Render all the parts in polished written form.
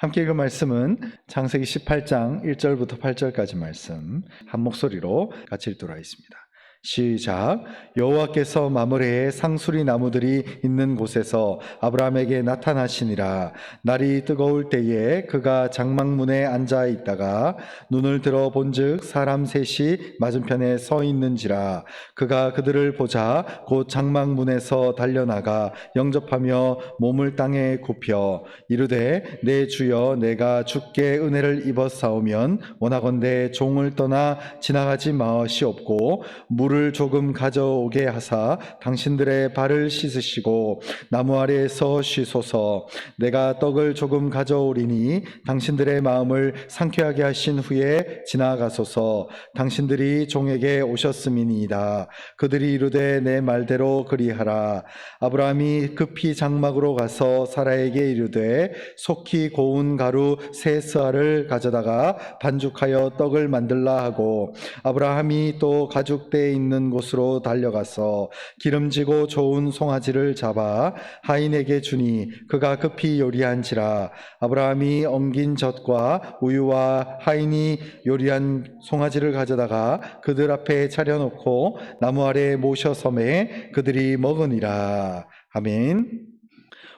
함께 읽은 말씀은 창세기 18장 1절부터 8절까지 말씀 한 목소리로 같이 읽도록 하겠습니다. 시작. 여호와께서 마므레에 상수리 나무들이 있는 곳에서 아브라함에게 나타나시니라. 날이 뜨거울 때에 그가 장막문에 앉아 있다가 눈을 들어 본즉 사람 셋이 맞은편에 서 있는지라. 그가 그들을 보자 곧 장막문에서 달려나가 영접하며 몸을 땅에 굽혀 이르되 내 주여 내가 주께 은혜를 입었사오면 원하건대 종을 떠나 지나가지 마시옵고 물을 조금 가져오게 하사 당신들의 발을 씻으시고 나무 아래에서 쉬소서. 내가 떡을 조금 가져오리니 당신들의 마음을 상쾌하게 하신 후에 지나가소서. 당신들이 종에게 오셨음이니이다. 그들이 이르되 내 말대로 그리하라. 아브라함이 급히 장막으로 가서 사라에게 이르되 속히 고운 가루 세 스아를 가져다가 반죽하여 떡을 만들라 하고 아브라함이 또 가죽대에 있는 곳으로 달려가서 기름지고 좋은 송아지를 잡아 하인에게 주니 그가 급히 요리한지라. 아브라함이 엉긴 젖과 우유와 하인이 요리한 송아지를 가져다가 그들 앞에 차려놓고 나무 아래에 모셔 섬에 그들이 먹으니라. 아멘.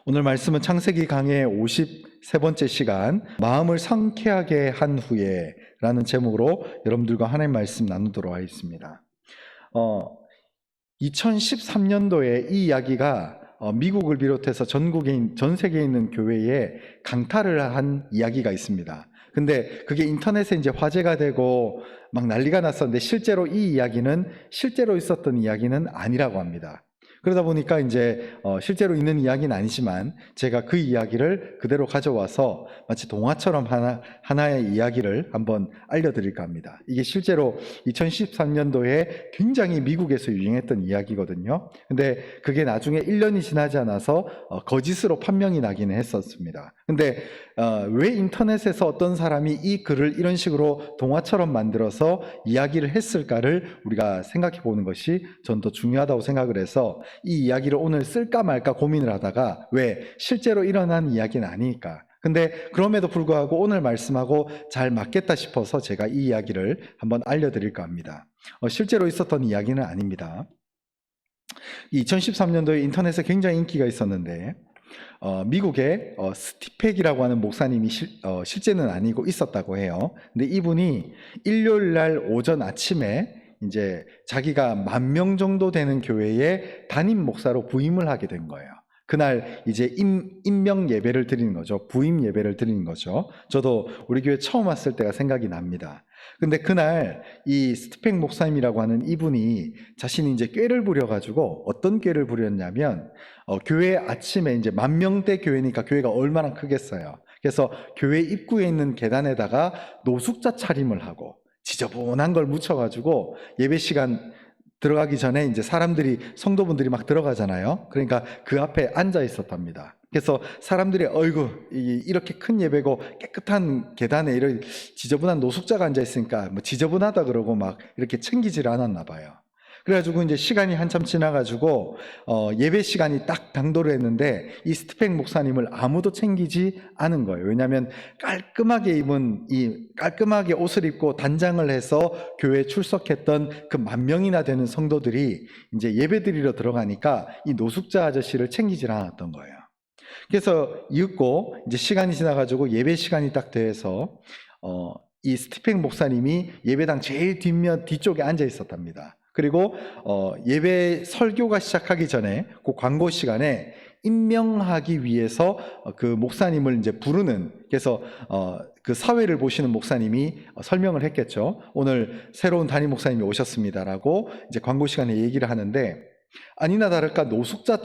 오늘 말씀은 창세기 강의 53번째 시간 마음을 상쾌하게 한 후에 라는 제목으로 여러분들과 하나님 말씀 나누도록 하겠습니다. 2013년도에 이 이야기가 미국을 비롯해서 전 세계에 있는 교회에 강타를 한 이야기가 있습니다. 근데 그게 인터넷에 이제 화제가 되고 막 난리가 났었는데 실제로 이 이야기는 실제로 있었던 이야기는 아니라고 합니다. 그러다 보니까 이제 실제로 있는 이야기는 아니지만 제가 그 이야기를 그대로 가져와서 마치 동화처럼 하나의 이야기를 한번 알려드릴까 합니다. 이게 실제로 2013년도에 굉장히 미국에서 유행했던 이야기거든요. 근데 그게 나중에 1년이 지나지 않아서 거짓으로 판명이 나기는 했었습니다. 근데 왜 인터넷에서 어떤 사람이 이 글을 이런 식으로 동화처럼 만들어서 이야기를 했을까를 우리가 생각해 보는 것이 전 더 중요하다고 생각을 해서 이 이야기를 오늘 쓸까 말까 고민을 하다가 왜 실제로 일어난 이야기는 아니니까. 근데 그럼에도 불구하고 오늘 말씀하고 잘 맞겠다 싶어서 제가 이 이야기를 한번 알려드릴까 합니다. 실제로 있었던 이야기는 아닙니다. 2013년도에 인터넷에 굉장히 인기가 있었는데 미국의 스티펙이라고 하는 목사님이 실제는 아니고 있었다고 해요. 근데 이분이 일요일 날 오전 아침에 이제 자기가 10,000명 정도 되는 교회에 담임 목사로 부임을 하게 된 거예요. 그날 이제 임명 예배를 드리는 거죠. 부임 예배를 드리는 거죠. 저도 우리 교회 처음 왔을 때가 생각이 납니다. 근데 그날 이 스티펙 목사님이라고 하는 이분이 자신이 이제 꾀를 부려가지고 어떤 꾀를 부렸냐면 교회 아침에 이제 10,000명대 교회니까 교회가 얼마나 크겠어요. 그래서 교회 입구에 있는 계단에다가 노숙자 차림을 하고 지저분한 걸 묻혀가지고 예배 시간 들어가기 전에 이제 성도분들이 막 들어가잖아요. 그러니까 그 앞에 앉아 있었답니다. 그래서 사람들이 어이구 이렇게 큰 예배고 깨끗한 계단에 이런 지저분한 노숙자가 앉아 있으니까 뭐 지저분하다 그러고 막 이렇게 챙기질 않았나 봐요. 그래가지고 이제 시간이 한참 지나가지고 예배 시간이 딱 당도를 했는데 이 스티펙 목사님을 아무도 챙기지 않은 거예요. 왜냐하면 깔끔하게 옷을 입고 단장을 해서 교회에 출석했던 그 10,000명이나 되는 성도들이 이제 예배 드리러 들어가니까 이 노숙자 아저씨를 챙기질 않았던 거예요. 그래서 이윽고 이제 시간이 지나가지고 예배 시간이 딱 돼서 이 스티펙 목사님이 예배당 제일 뒤쪽에 앉아 있었답니다. 그리고 예배 설교가 시작하기 전에 그 광고 시간에 임명하기 위해서 그 목사님을 이제 부르는, 그래서 그 사회를 보시는 목사님이 설명을 했겠죠. 오늘 새로운 담임 목사님이 오셨습니다라고 이제 광고 시간에 얘기를 하는데, 아니나 다를까 노숙자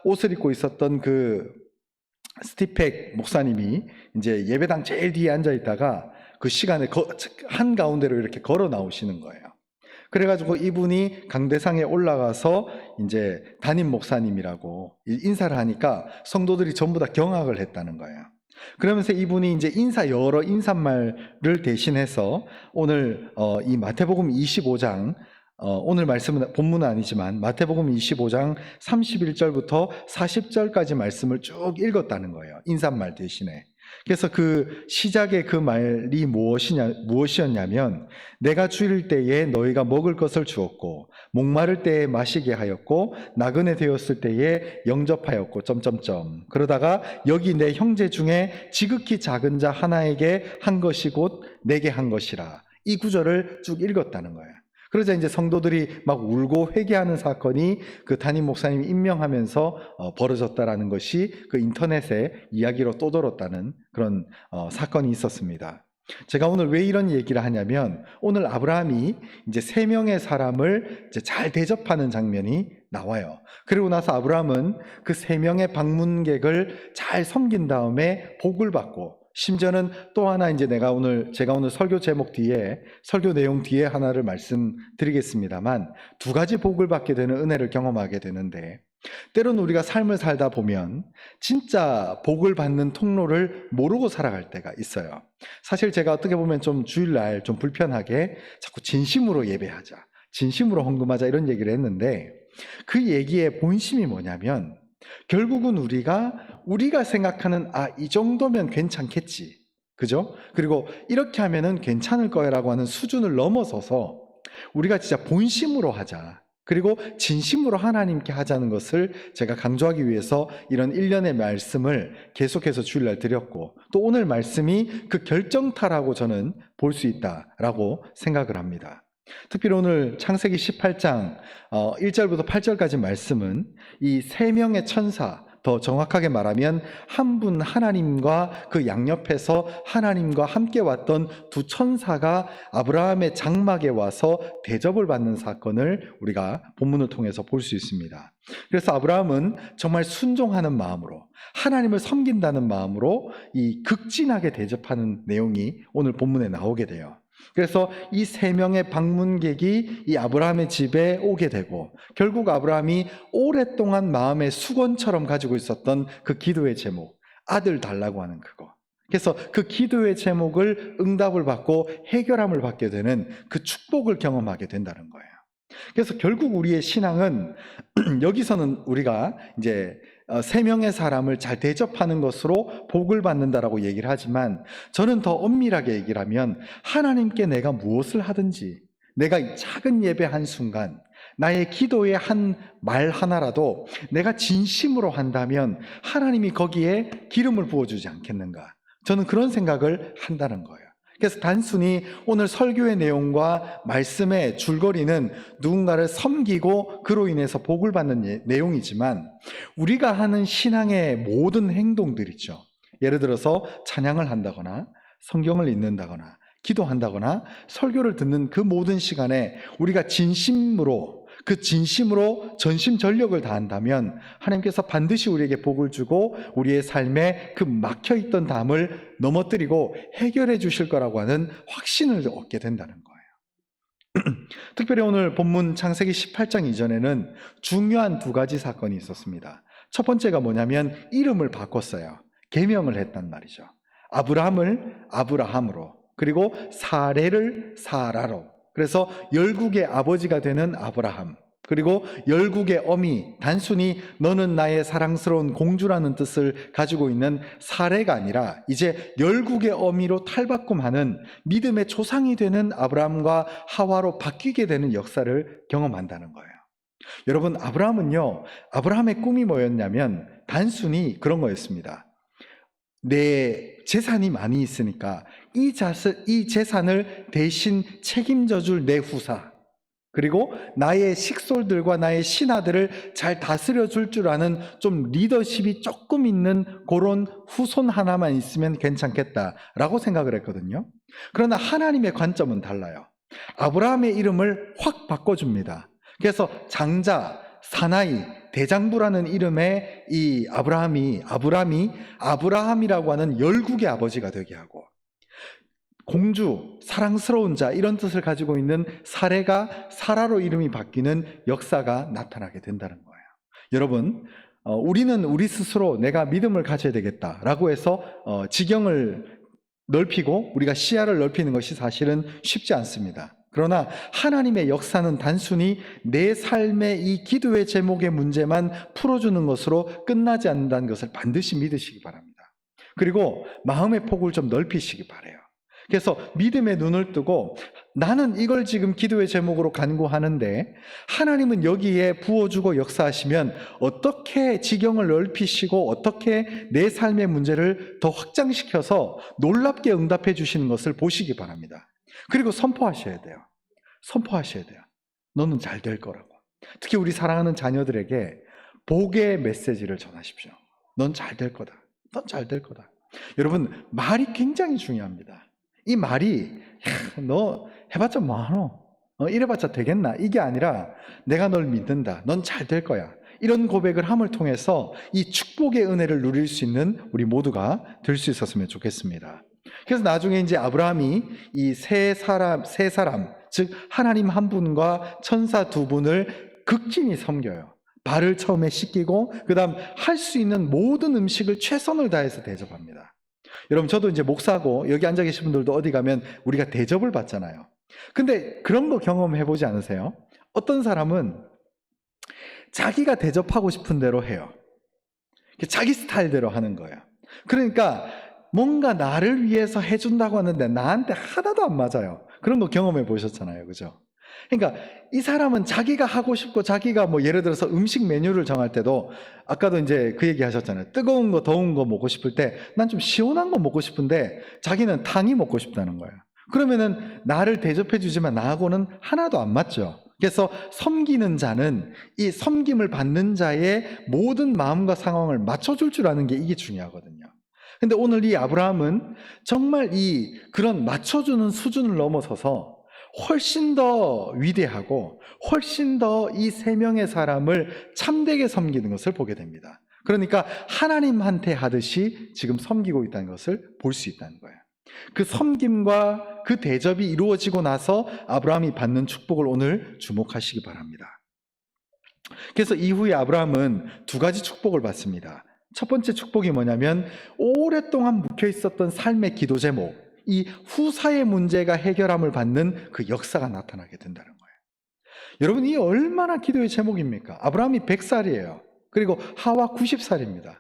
옷을 입고 있었던 그 스티펙 목사님이 이제 예배당 제일 뒤에 앉아 있다가 그 시간에 한가운데로 이렇게 걸어 나오시는 거예요. 그래가지고 이분이 강대상에 올라가서 이제 담임 목사님이라고 인사를 하니까 성도들이 전부 다 경악을 했다는 거예요. 그러면서 이분이 이제 여러 인사말을 대신해서 오늘 이 마태복음 25장 오늘 말씀은 본문은 아니지만 마태복음 25장 31절부터 40절까지 말씀을 쭉 읽었다는 거예요. 인사말 대신에. 그래서 그 시작의 그 말이 무엇이었냐면 내가 줄일 때에 너희가 먹을 것을 주었고 목마를 때에 마시게 하였고 나그네 되었을 때에 영접하였고 그러다가 여기 내 형제 중에 지극히 작은 자 하나에게 한 것이 곧 내게 한 것이라. 이 구절을 쭉 읽었다는 거예요. 그러자 이제 성도들이 막 울고 회개하는 사건이 그 담임 목사님이 임명하면서 벌어졌다라는 것이 그 인터넷에 이야기로 떠돌았다는 그런 사건이 있었습니다. 제가 오늘 왜 이런 얘기를 하냐면 오늘 아브라함이 이제 3명의 사람을 이제 잘 대접하는 장면이 나와요. 그리고 나서 아브라함은 그 3명의 방문객을 잘 섬긴 다음에 복을 받고 심지어는 또 하나 이제 제가 오늘 설교 제목 뒤에 설교 내용 뒤에 하나를 말씀드리겠습니다만 2가지 복을 받게 되는 은혜를 경험하게 되는데 때로는 우리가 삶을 살다 보면 진짜 복을 받는 통로를 모르고 살아갈 때가 있어요. 사실 제가 어떻게 보면 좀 주일날 좀 불편하게 자꾸 진심으로 예배하자, 진심으로 헌금하자 이런 얘기를 했는데 그 얘기의 본심이 뭐냐면 결국은 우리가 생각하는 이 정도면 괜찮겠지. 그죠? 그리고 이렇게 하면은 괜찮을 거야라고 하는 수준을 넘어서서 우리가 진짜 본심으로 하자. 그리고 진심으로 하나님께 하자는 것을 제가 강조하기 위해서 이런 일련의 말씀을 계속해서 주일날 드렸고 또 오늘 말씀이 그 결정타라고 저는 볼 수 있다라고 생각을 합니다. 특별히 오늘 창세기 18장 1절부터 8절까지 말씀은 이 3명의 천사, 더 정확하게 말하면 한 분 하나님과 그 양옆에서 하나님과 함께 왔던 2 천사가 아브라함의 장막에 와서 대접을 받는 사건을 우리가 본문을 통해서 볼 수 있습니다. 그래서 아브라함은 정말 순종하는 마음으로 하나님을 섬긴다는 마음으로 이 극진하게 대접하는 내용이 오늘 본문에 나오게 돼요. 그래서 이 3명의 방문객이 이 아브라함의 집에 오게 되고 결국 아브라함이 오랫동안 마음의 수건처럼 가지고 있었던 그 기도의 제목, 아들 달라고 하는 그거. 그래서 그 기도의 제목을 응답을 받고 해결함을 받게 되는 그 축복을 경험하게 된다는 거예요. 그래서 결국 우리의 신앙은 여기서는 우리가 이제 3명의 사람을 잘 대접하는 것으로 복을 받는다라고 얘기를 하지만 저는 더 엄밀하게 얘기를 하면 하나님께 내가 무엇을 하든지 내가 작은 예배 한 순간 나의 기도의 한 말 하나라도 내가 진심으로 한다면 하나님이 거기에 기름을 부어주지 않겠는가. 저는 그런 생각을 한다는 거예요. 그래서 단순히 오늘 설교의 내용과 말씀의 줄거리는 누군가를 섬기고 그로 인해서 복을 받는 내용이지만 우리가 하는 신앙의 모든 행동들이죠. 예를 들어서 찬양을 한다거나 성경을 읽는다거나 기도한다거나 설교를 듣는 그 모든 시간에 우리가 진심으로 전심전력을 다한다면 하나님께서 반드시 우리에게 복을 주고 우리의 삶에 그 막혀있던 담을 넘어뜨리고 해결해 주실 거라고 하는 확신을 얻게 된다는 거예요. 특별히 오늘 본문 창세기 18장 이전에는 중요한 2가지 사건이 있었습니다. 첫 번째가 뭐냐면 이름을 바꿨어요. 계명을 했단 말이죠. 아브라함을 아브라함으로, 그리고 사레를 사라로. 그래서 열국의 아버지가 되는 아브라함, 그리고 열국의 어미, 단순히 너는 나의 사랑스러운 공주라는 뜻을 가지고 있는 사레가 아니라 이제 열국의 어미로 탈바꿈하는 믿음의 조상이 되는 아브라함과 하와로 바뀌게 되는 역사를 경험한다는 거예요. 여러분, 아브라함의 꿈이 뭐였냐면 단순히 그런 거였습니다. 내 재산이 많이 있으니까 이 재산을 대신 책임져 줄 내 후사, 그리고 나의 식솔들과 나의 신하들을 잘 다스려 줄 줄 아는 좀 리더십이 조금 있는 그런 후손 하나만 있으면 괜찮겠다라고 생각을 했거든요. 그러나 하나님의 관점은 달라요. 아브라함의 이름을 확 바꿔줍니다. 그래서 장자, 사나이, 대장부라는 이름의 이 아브라함이 아브라함이라고 하는 열국의 아버지가 되게 하고, 공주, 사랑스러운 자 이런 뜻을 가지고 있는 사레가 사라로 이름이 바뀌는 역사가 나타나게 된다는 거예요. 여러분, 우리는 우리 스스로 내가 믿음을 가져야 되겠다라고 해서 지경을 넓히고 우리가 시야를 넓히는 것이 사실은 쉽지 않습니다. 그러나 하나님의 역사는 단순히 내 삶의 이 기도의 제목의 문제만 풀어주는 것으로 끝나지 않는다는 것을 반드시 믿으시기 바랍니다. 그리고 마음의 폭을 좀 넓히시기 바라요. 그래서 믿음의 눈을 뜨고 나는 이걸 지금 기도의 제목으로 간구하는데 하나님은 여기에 부어주고 역사하시면 어떻게 지경을 넓히시고 어떻게 내 삶의 문제를 더 확장시켜서 놀랍게 응답해 주시는 것을 보시기 바랍니다. 그리고 선포하셔야 돼요. 선포하셔야 돼요. 너는 잘 될 거라고. 특히 우리 사랑하는 자녀들에게 복의 메시지를 전하십시오. 넌 잘 될 거다. 넌 잘 될 거다. 여러분, 말이 굉장히 중요합니다. 이 말이 너 해봤자 뭐하노? 이래봤자 되겠나? 이게 아니라 내가 널 믿는다. 넌 잘 될 거야. 이런 고백을 함을 통해서 이 축복의 은혜를 누릴 수 있는 우리 모두가 될 수 있었으면 좋겠습니다. 그래서 나중에 이제 아브라함이 이 세 사람, 즉 하나님 한 분과 천사 두 분을 극진히 섬겨요. 발을 처음에 씻기고 그다음 할 수 있는 모든 음식을 최선을 다해서 대접합니다. 여러분, 저도 이제 목사고 여기 앉아 계신 분들도 어디 가면 우리가 대접을 받잖아요. 근데 그런 거 경험해 보지 않으세요? 어떤 사람은 자기가 대접하고 싶은 대로 해요. 자기 스타일대로 하는 거예요. 그러니까 뭔가 나를 위해서 해준다고 하는데 나한테 하나도 안 맞아요. 그런 거 경험해 보셨잖아요. 그죠? 그러니까 이 사람은 자기가 하고 싶고 자기가 뭐 예를 들어서 음식 메뉴를 정할 때도 아까도 이제 그 얘기 하셨잖아요. 뜨거운 거 더운 거 먹고 싶을 때 난 좀 시원한 거 먹고 싶은데 자기는 탕이 먹고 싶다는 거예요. 그러면은 나를 대접해 주지만 나하고는 하나도 안 맞죠. 그래서 섬기는 자는 이 섬김을 받는 자의 모든 마음과 상황을 맞춰줄 줄 아는 게 이게 중요하거든요. 근데 오늘 이 아브라함은 정말 그런 맞춰주는 수준을 넘어서서 훨씬 더 위대하고 훨씬 더 이 세 명의 사람을 참되게 섬기는 것을 보게 됩니다. 그러니까 하나님한테 하듯이 지금 섬기고 있다는 것을 볼 수 있다는 거예요. 그 섬김과 그 대접이 이루어지고 나서 아브라함이 받는 축복을 오늘 주목하시기 바랍니다. 그래서 이후에 아브라함은 두 가지 축복을 받습니다. 첫 번째 축복이 뭐냐면 오랫동안 묵혀 있었던 삶의 기도 제목, 이 후사의 문제가 해결함을 받는 그 역사가 나타나게 된다는 거예요. 여러분, 이 얼마나 기도의 제목입니까? 아브라함이 100살이에요. 그리고 하와 90살입니다.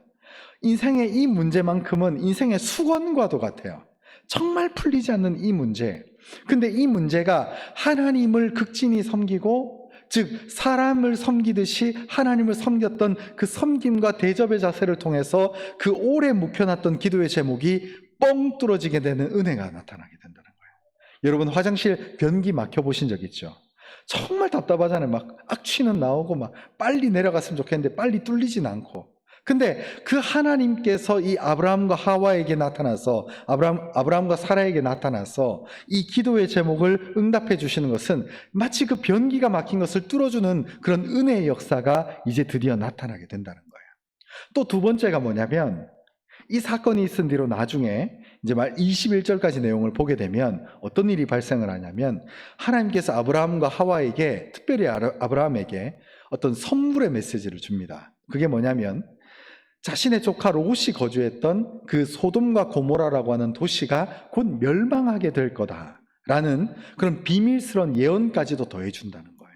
인생의 이 문제만큼은 인생의 수건과도 같아요. 정말 풀리지 않는 이 문제. 근데 이 문제가 하나님을 극진히 섬기고, 즉 사람을 섬기듯이 하나님을 섬겼던 그 섬김과 대접의 자세를 통해서 그 오래 묵혀놨던 기도의 제목이 뻥 뚫어지게 되는 은혜가 나타나게 된다는 거예요. 여러분, 화장실 변기 막혀보신 적 있죠? 정말 답답하잖아요. 막 악취는 나오고 막 빨리 내려갔으면 좋겠는데 빨리 뚫리진 않고. 근데 그 하나님께서 이 아브라함과 하와에게 나타나서 아브라함과 사라에게 나타나서 이 기도의 제목을 응답해 주시는 것은 마치 그 변기가 막힌 것을 뚫어주는 그런 은혜의 역사가 이제 드디어 나타나게 된다는 거예요. 또 두 번째가 뭐냐면 이 사건이 있은 뒤로 나중에 이제 말 21절까지 내용을 보게 되면 어떤 일이 발생을 하냐면 하나님께서 아브라함과 하와에게, 특별히 아브라함에게 어떤 선물의 메시지를 줍니다. 그게 뭐냐면 자신의 조카 롯이 거주했던 그 소돔과 고모라라고 하는 도시가 곧 멸망하게 될 거다라는 그런 비밀스러운 예언까지도 더해준다는 거예요.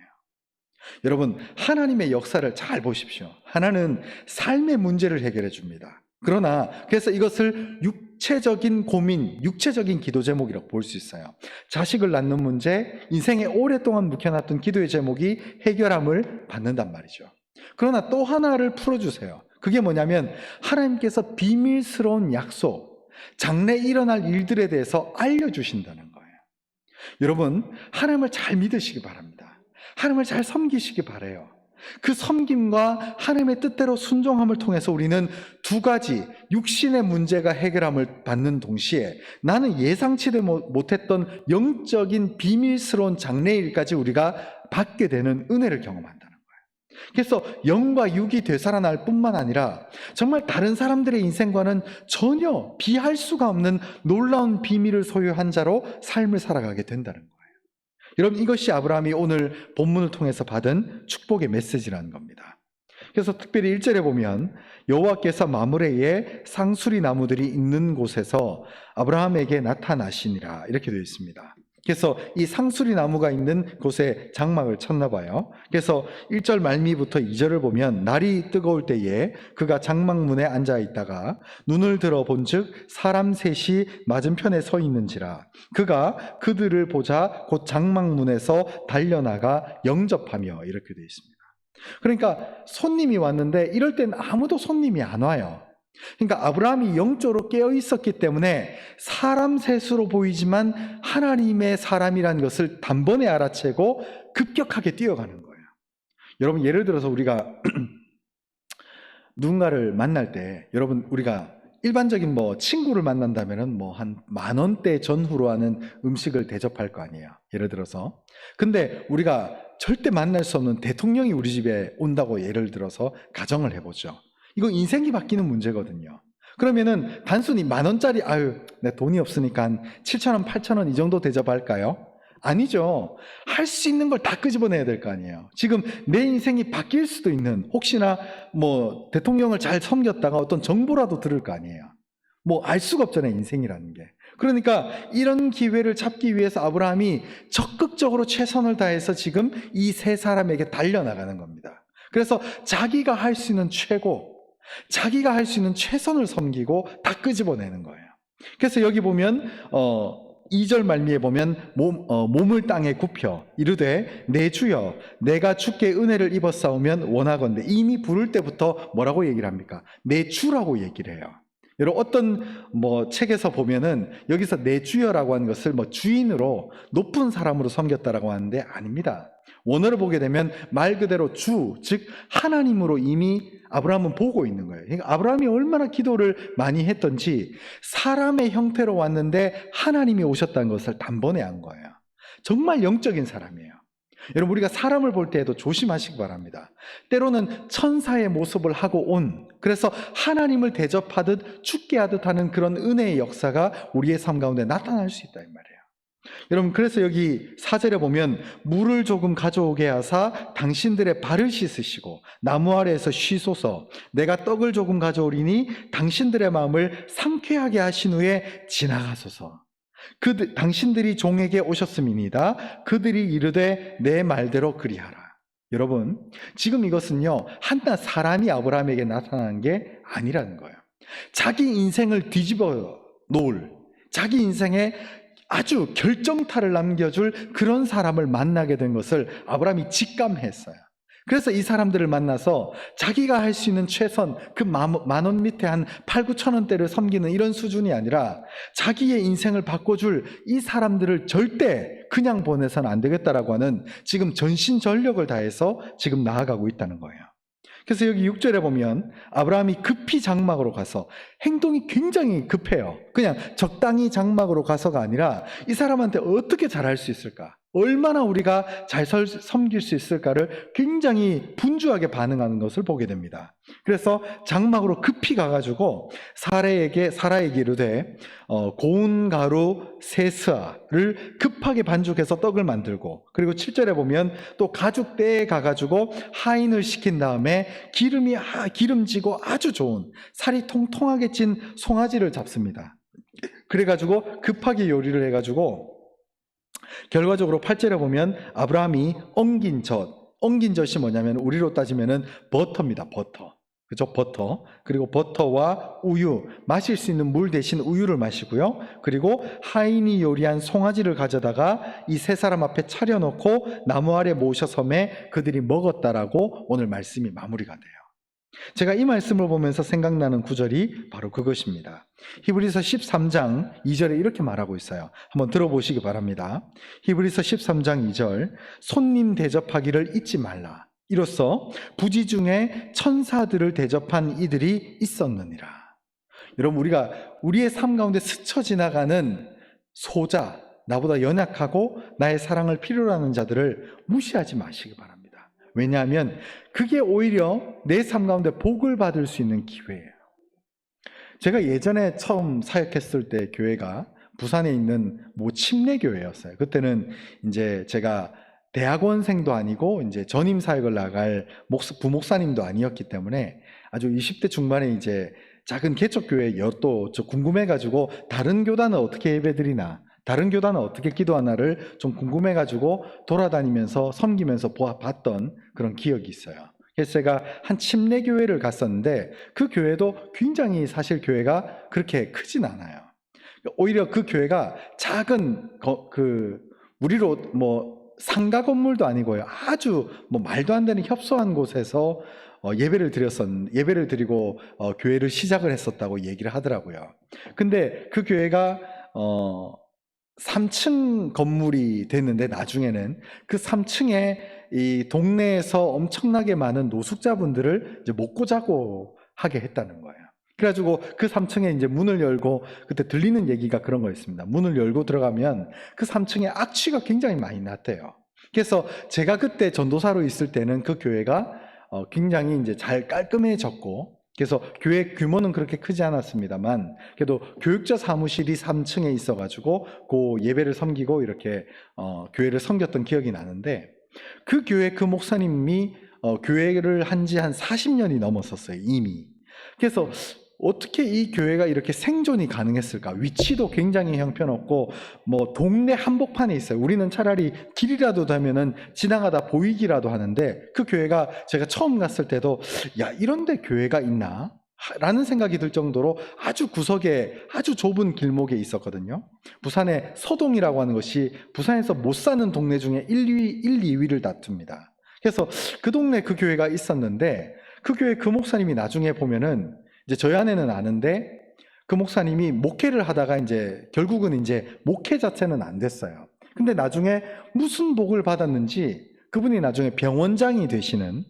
여러분, 하나님의 역사를 잘 보십시오. 하나는 삶의 문제를 해결해 줍니다. 그러나 그래서 이것을 육체적인 고민, 육체적인 기도 제목이라고 볼 수 있어요. 자식을 낳는 문제, 인생에 오랫동안 묵혀놨던 기도의 제목이 해결함을 받는단 말이죠. 그러나 또 하나를 풀어주세요. 그게 뭐냐면 하나님께서 비밀스러운 약속, 장래 일어날 일들에 대해서 알려주신다는 거예요. 여러분, 하나님을 잘 믿으시기 바랍니다. 하나님을 잘 섬기시기 바라요. 그 섬김과 하나님의 뜻대로 순종함을 통해서 우리는 두 가지 육신의 문제가 해결함을 받는 동시에 나는 예상치 못했던 영적인 비밀스러운 장래일까지 우리가 받게 되는 은혜를 경험한다는 거예요. 그래서 영과 육이 되살아날 뿐만 아니라 정말 다른 사람들의 인생과는 전혀 비할 수가 없는 놀라운 비밀을 소유한 자로 삶을 살아가게 된다는 거예요. 여러분, 이것이 아브라함이 오늘 본문을 통해서 받은 축복의 메시지라는 겁니다. 그래서 특별히 1절에 보면 여호와께서 마므레에 상수리 나무들이 있는 곳에서 아브라함에게 나타나시니라 이렇게 되어 있습니다. 그래서 이 상수리 나무가 있는 곳에 장막을 쳤나 봐요. 그래서 1절 말미부터 2절을 보면 날이 뜨거울 때에 그가 장막문에 앉아 있다가 눈을 들어 본즉 사람 셋이 맞은편에 서 있는지라 그가 그들을 보자 곧 장막문에서 달려나가 영접하며 이렇게 되어 있습니다. 그러니까 손님이 왔는데 이럴 땐 아무도 손님이 안 와요. 그러니까 아브라함이 영적으로 깨어 있었기 때문에 사람 셋으로 보이지만 하나님의 사람이라는 것을 단번에 알아채고 급격하게 뛰어가는 거예요. 여러분, 예를 들어서 우리가 누군가를 만날 때, 여러분, 우리가 일반적인 친구를 만난다면은 한 10,000원대 전후로 하는 음식을 대접할 거 아니에요. 예를 들어서. 근데 우리가 절대 만날 수 없는 대통령이 우리 집에 온다고 예를 들어서 가정을 해보죠. 이거 인생이 바뀌는 문제거든요. 그러면은 단순히 10,000원짜리, 내 돈이 없으니까 한 7,000원, 8,000원 이 정도 대접할까요? 아니죠. 할 수 있는 걸 다 끄집어내야 될 거 아니에요. 지금 내 인생이 바뀔 수도 있는, 혹시나 대통령을 잘 섬겼다가 어떤 정보라도 들을 거 아니에요. 알 수가 없잖아요, 인생이라는 게. 그러니까 이런 기회를 잡기 위해서 아브라함이 적극적으로 최선을 다해서 지금 이 세 사람에게 달려나가는 겁니다. 그래서 자기가 할 수 있는 자기가 할 수 있는 최선을 섬기고 다 끄집어내는 거예요. 그래서 여기 보면 2절 말미에 보면 몸을 땅에 굽혀 이르되 내 주여 내가 주께 은혜를 입었사오면 원하건대. 이미 부를 때부터 뭐라고 얘기를 합니까? 내 주라고 얘기를 해요. 여러분, 어떤 책에서 보면은 여기서 내 주여라고 하는 것을 주인으로 높은 사람으로 섬겼다라고 하는데 아닙니다. 원어를 보게 되면 말 그대로 주, 즉 하나님으로 이미 아브라함은 보고 있는 거예요. 그러니까 아브라함이 얼마나 기도를 많이 했던지 사람의 형태로 왔는데 하나님이 오셨다는 것을 단번에 안 거예요. 정말 영적인 사람이에요. 여러분, 우리가 사람을 볼 때에도 조심하시기 바랍니다. 때로는 천사의 모습을 하고 그래서 하나님을 대접하듯 죽게 하듯 하는 그런 은혜의 역사가 우리의 삶 가운데 나타날 수 있다 이 말이에요. 여러분, 그래서 여기 4절에 보면 물을 조금 가져오게 하사 당신들의 발을 씻으시고 나무 아래에서 쉬소서. 내가 떡을 조금 가져오리니 당신들의 마음을 상쾌하게 하신 후에 지나가소서. 당신들이 종에게 오셨음이니이다. 그들이 이르되 내 말대로 그리하라. 여러분, 지금 이것은요 한낱 사람이 아브라함에게 나타난 게 아니라는 거예요. 자기 인생을 뒤집어 놓을, 자기 인생에 아주 결정타를 남겨줄 그런 사람을 만나게 된 것을 아브라함이 직감했어요. 그래서 이 사람들을 만나서 자기가 할 수 있는 최선, 그 10,000원 밑에 한 8,000~9,000원대를 섬기는 이런 수준이 아니라 자기의 인생을 바꿔줄 이 사람들을 절대 그냥 보내서는 안 되겠다라고 하는 지금 전신전력을 다해서 지금 나아가고 있다는 거예요. 그래서 여기 6절에 보면 아브라함이 급히 장막으로 가서, 행동이 굉장히 급해요. 그냥 적당히 장막으로 가서가 아니라 이 사람한테 어떻게 잘할 수 있을까? 얼마나 우리가 잘 섬길 수 있을까를 굉장히 분주하게 반응하는 것을 보게 됩니다. 그래서 장막으로 급히 가가지고 사라에게 이르되 고운 가루 세스아를 급하게 반죽해서 떡을 만들고, 그리고 7절에 보면 또 가죽대에 가가지고 하인을 시킨 다음에 기름지고 아주 좋은 살이 통통하게 찐 송아지를 잡습니다. 그래가지고 급하게 요리를 해가지고 결과적으로 8절에 보면 아브라함이 엉긴 젖이 뭐냐면 우리로 따지면은 버터입니다. 버터. 그죠? 버터. 그리고 버터와 우유, 마실 수 있는 물 대신 우유를 마시고요. 그리고 하인이 요리한 송아지를 가져다가 이 세 사람 앞에 차려놓고 나무 아래 모셔 섬에 그들이 먹었다라고 오늘 말씀이 마무리가 돼요. 제가 이 말씀을 보면서 생각나는 구절이 바로 그것입니다. 히브리서 13장 2절에 이렇게 말하고 있어요. 한번 들어보시기 바랍니다. 히브리서 13장 2절, 손님 대접하기를 잊지 말라. 이로써 부지 중에 천사들을 대접한 이들이 있었느니라. 여러분, 우리가 우리의 삶 가운데 스쳐 지나가는 소자, 나보다 연약하고 나의 사랑을 필요로 하는 자들을 무시하지 마시기 바랍니다. 왜냐하면 그게 오히려 내 삶 가운데 복을 받을 수 있는 기회예요. 제가 예전에 처음 사역했을 때 교회가 부산에 있는 침례교회였어요. 그때는 이제 제가 대학원생도 아니고 이제 전임 사역을 나갈 부목사님도 아니었기 때문에 아주 20대 중반에 이제 작은 개척교회 또 궁금해가지고 다른 교단은 어떻게 예배드리나 다른 교단은 어떻게 기도하나를 좀 궁금해가지고 돌아다니면서 섬기면서 봤던 그런 기억이 있어요. 그래서 제가 한 침례교회를 갔었는데 그 교회도 굉장히 사실 교회가 그렇게 크진 않아요. 오히려 그 교회가 작은 우리로 뭐 상가 건물도 아니고요. 아주 뭐 말도 안 되는 협소한 곳에서 예배를 드리고 교회를 시작을 했었다고 얘기를 하더라고요. 근데 그 교회가 3층 건물이 됐는데 나중에는 그 3층에 이 동네에서 엄청나게 많은 노숙자분들을 이제 먹고 자고 하게 했다는 거예요. 그래가지고 그 3층에 이제 문을 열고, 그때 들리는 얘기가 그런 거였습니다. 문을 열고 들어가면 그 3층에 악취가 굉장히 많이 났대요. 그래서 제가 그때 전도사로 있을 때는 그 교회가 굉장히 이제 잘 깔끔해졌고, 그래서 교회 규모는 그렇게 크지 않았습니다만 그래도 교육자 사무실이 3층에 있어가지고 그 예배를 섬기고 이렇게 교회를 섬겼던 기억이 나는데, 그 교회 그 목사님이 교회를 한 지 한 40년이 넘었었어요, 이미. 그래서 어떻게 이 교회가 이렇게 생존이 가능했을까? 위치도 굉장히 형편없고 뭐 동네 한복판에 있어요. 우리는 차라리 길이라도 되면은 지나가다 보이기라도 하는데, 그 교회가 제가 처음 갔을 때도 야, 이런 데 교회가 있나? 라는 생각이 들 정도로 아주 구석에 아주 좁은 길목에 있었거든요. 부산의 서동이라고 하는 것이 부산에서 못 사는 동네 중에 2위를 다툽니다. 그래서 그 동네 그 교회가 있었는데, 그 교회 그 목사님이 나중에 보면은 이제 저희 아내는 아는데, 그 목사님이 목회를 하다가 이제 결국은 이제 목회 자체는 안 됐어요. 근데 나중에 무슨 복을 받았는지 그분이 나중에 병원장이 되시는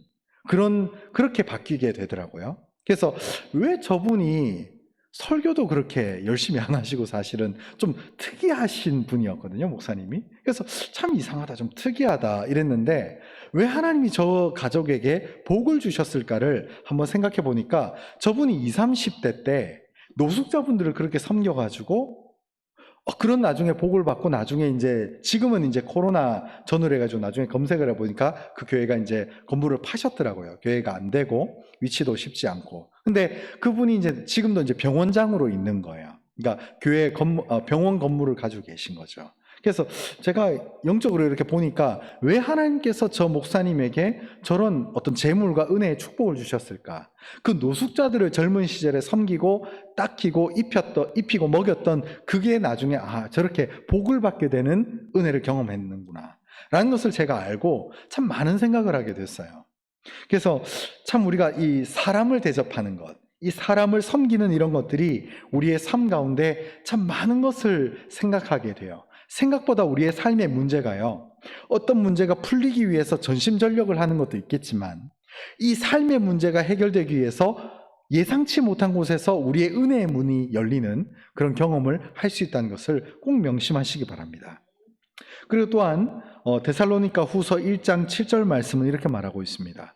그렇게 바뀌게 되더라고요. 그래서 왜 저분이 설교도 그렇게 열심히 안 하시고, 사실은 좀 특이하신 분이었거든요, 목사님이. 그래서 참 이상하다, 좀 특이하다 이랬는데 왜 하나님이 저 가족에게 복을 주셨을까를 한번 생각해 보니까, 저분이 20, 30대 때 노숙자분들을 그렇게 섬겨가지고 그런 나중에 복을 받고, 나중에 이제 지금은 이제 코로나 전후로 해가지고 나중에 검색을 해보니까 그 교회가 이제 건물을 파셨더라고요. 교회가 안 되고 위치도 쉽지 않고. 근데 그분이 이제 지금도 이제 병원장으로 있는 거예요. 그러니까 병원 건물을 가지고 계신 거죠. 그래서 제가 영적으로 이렇게 보니까 왜 하나님께서 저 목사님에게 저런 어떤 재물과 은혜의 축복을 주셨을까? 그 노숙자들을 젊은 시절에 섬기고 닦이고 입히고 먹였던 그게 나중에 저렇게 복을 받게 되는 은혜를 경험했는구나 라는 것을 제가 알고 참 많은 생각을 하게 됐어요. 그래서 참 우리가 이 사람을 대접하는 것, 이 사람을 섬기는 이런 것들이 우리의 삶 가운데 참 많은 것을 생각하게 돼요. 생각보다 우리의 삶의 문제가요, 어떤 문제가 풀리기 위해서 전심전력을 하는 것도 있겠지만, 이 삶의 문제가 해결되기 위해서 예상치 못한 곳에서 우리의 은혜의 문이 열리는 그런 경험을 할 수 있다는 것을 꼭 명심하시기 바랍니다. 그리고 또한 데살로니가 후서 1장 7절 말씀은 이렇게 말하고 있습니다.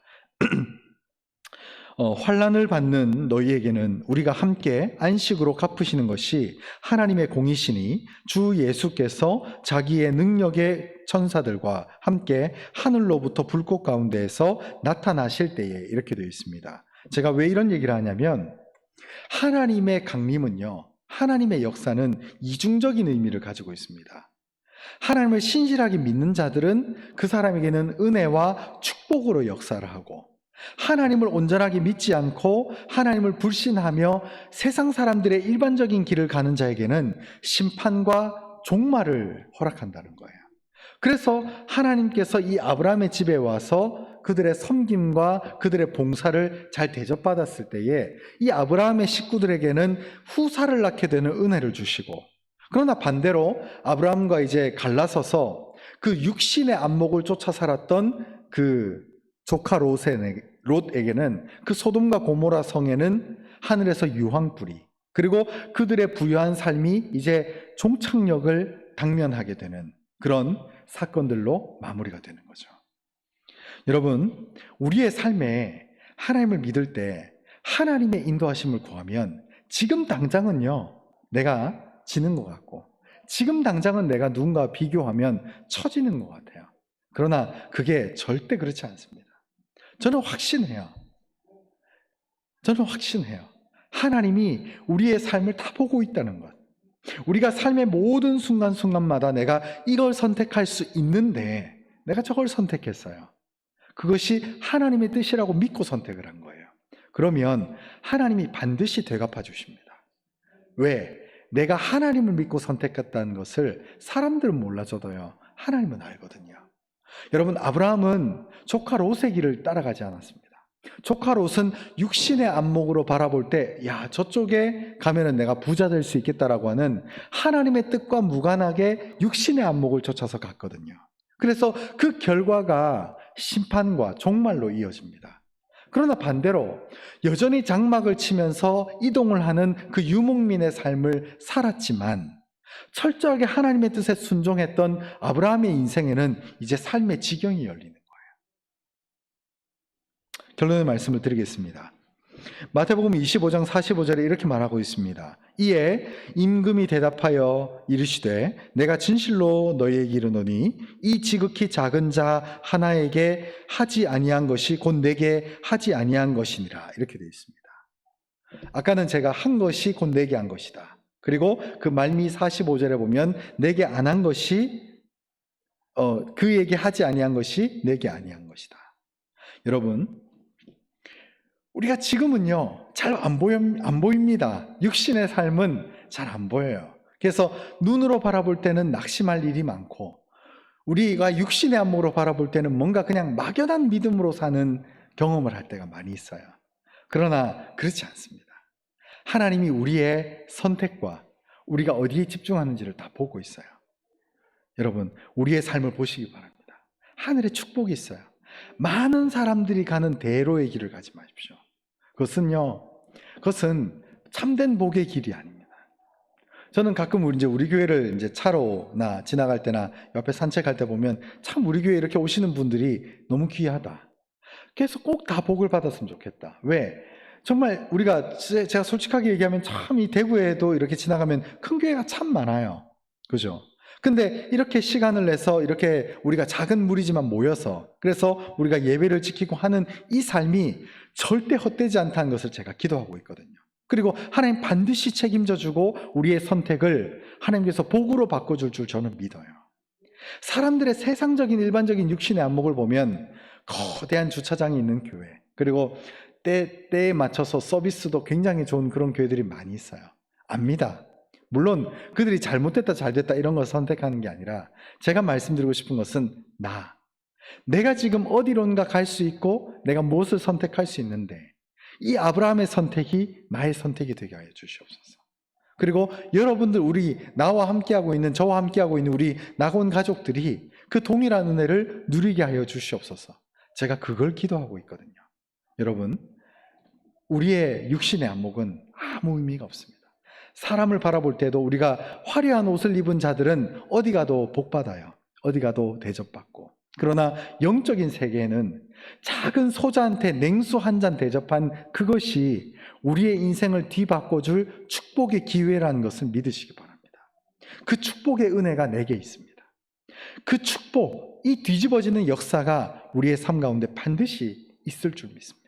환난을 받는 너희에게는 우리가 함께 안식으로 갚으시는 것이 하나님의 공이시니, 주 예수께서 자기의 능력의 천사들과 함께 하늘로부터 불꽃 가운데에서 나타나실 때에, 이렇게 되어 있습니다. 제가 왜 이런 얘기를 하냐면, 하나님의 강림은요, 하나님의 역사는 이중적인 의미를 가지고 있습니다. 하나님을 신실하게 믿는 자들은 그 사람에게는 은혜와 축복으로 역사를 하고, 하나님을 온전하게 믿지 않고 하나님을 불신하며 세상 사람들의 일반적인 길을 가는 자에게는 심판과 종말을 허락한다는 거예요. 그래서 하나님께서 이 아브라함의 집에 와서 그들의 섬김과 그들의 봉사를 잘 대접받았을 때에 이 아브라함의 식구들에게는 후사를 낳게 되는 은혜를 주시고, 그러나 반대로 아브라함과 이제 갈라서서 그 육신의 안목을 쫓아 살았던 그 조카 롯에게는 그 소돔과 고모라 성에는 하늘에서 유황불이, 그리고 그들의 부유한 삶이 이제 종착역을 당면하게 되는 그런 사건들로 마무리가 되는 거죠. 여러분, 우리의 삶에 하나님을 믿을 때 하나님의 인도하심을 구하면 지금 당장은요, 내가 지는 것 같고, 지금 당장은 내가 누군가와 비교하면 처지는 것 같아요. 그러나 그게 절대 그렇지 않습니다. 저는 확신해요. 하나님이 우리의 삶을 다 보고 있다는 것. 우리가 삶의 모든 순간순간마다 내가 이걸 선택할 수 있는데 내가 저걸 선택했어요. 그것이 하나님의 뜻이라고 믿고 선택을 한 거예요. 그러면 하나님이 반드시 되갚아 주십니다. 왜? 내가 하나님을 믿고 선택했다는 것을 사람들은 몰라줘도요, 하나님은 알거든요. 여러분, 아브라함은 조카 롯의 길을 따라가지 않았습니다. 조카 롯은 육신의 안목으로 바라볼 때, 야, 저쪽에 가면은 내가 부자 될 수 있겠다라고 하는 하나님의 뜻과 무관하게 육신의 안목을 쫓아서 갔거든요. 그래서 그 결과가 심판과 종말로 이어집니다. 그러나 반대로 여전히 장막을 치면서 이동을 하는 그 유목민의 삶을 살았지만 철저하게 하나님의 뜻에 순종했던 아브라함의 인생에는 이제 삶의 지경이 열리는 거예요. 결론의 말씀을 드리겠습니다. 마태복음 25장 45절에 이렇게 말하고 있습니다. 이에 임금이 대답하여 이르시되 내가 진실로 너희에게 이르노니 이 지극히 작은 자 하나에게 하지 아니한 것이 곧 내게 하지 아니한 것이니라. 이렇게 되어 있습니다. 아까는 제가 한 것이 곧 내게 한 것이다. 그리고 그 말미 45절에 보면 내게 안 한 것이 그에게 하지 아니한 것이 내게 아니한 것이다. 여러분, 우리가 지금은요, 잘 안 보입니다. 육신의 삶은 잘 안 보여요. 그래서 눈으로 바라볼 때는 낙심할 일이 많고, 우리가 육신의 안목으로 바라볼 때는 뭔가 그냥 막연한 믿음으로 사는 경험을 할 때가 많이 있어요. 그러나 그렇지 않습니다. 하나님이 우리의 선택과 우리가 어디에 집중하는지를 다 보고 있어요. 여러분, 우리의 삶을 보시기 바랍니다. 하늘에 축복이 있어요. 많은 사람들이 가는 대로의 길을 가지 마십시오. 그것은 참된 복의 길이 아닙니다. 저는 가끔 우리 교회를 차로나 지나갈 때나 옆에 산책할 때 보면 참 우리 교회 이렇게 오시는 분들이 너무 귀하다. 그래서 꼭 다 복을 받았으면 좋겠다. 왜? 정말 제가 솔직하게 얘기하면 참 이 대구에도 이렇게 지나가면 큰 교회가 참 많아요. 그죠? 근데 이렇게 시간을 내서 이렇게 우리가 작은 무리지만 모여서 그래서 우리가 예배를 지키고 하는 이 삶이 절대 헛되지 않다는 것을 제가 기도하고 있거든요. 그리고 하나님 반드시 책임져 주고 우리의 선택을 하나님께서 복으로 바꿔줄 줄 저는 믿어요. 사람들의 세상적인 일반적인 육신의 안목을 보면 거대한 주차장이 있는 교회, 그리고 때에 맞춰서 서비스도 굉장히 좋은 그런 교회들이 많이 있어요. 압니다. 물론 그들이 잘못됐다 잘됐다 이런 걸 선택하는 게 아니라 제가 말씀드리고 싶은 것은 내가 지금 어디론가 갈 수 있고 내가 무엇을 선택할 수 있는데 이 아브라함의 선택이 나의 선택이 되게 하여 주시옵소서. 그리고 여러분들 나와 함께하고 있는 저와 함께하고 있는 우리 낙원 가족들이 그 동일한 은혜를 누리게 하여 주시옵소서. 제가 그걸 기도하고 있거든요. 여러분, 우리의 육신의 안목은 아무 의미가 없습니다. 사람을 바라볼 때도 우리가 화려한 옷을 입은 자들은 어디 가도 복받아요. 어디 가도 대접받고. 그러나 영적인 세계에는 작은 소자한테 냉수 한 잔 대접한 그것이 우리의 인생을 뒤바꿔줄 축복의 기회라는 것을 믿으시기 바랍니다. 그 축복의 은혜가 내게 있습니다. 그 축복, 이 뒤집어지는 역사가 우리의 삶 가운데 반드시 있을 줄 믿습니다.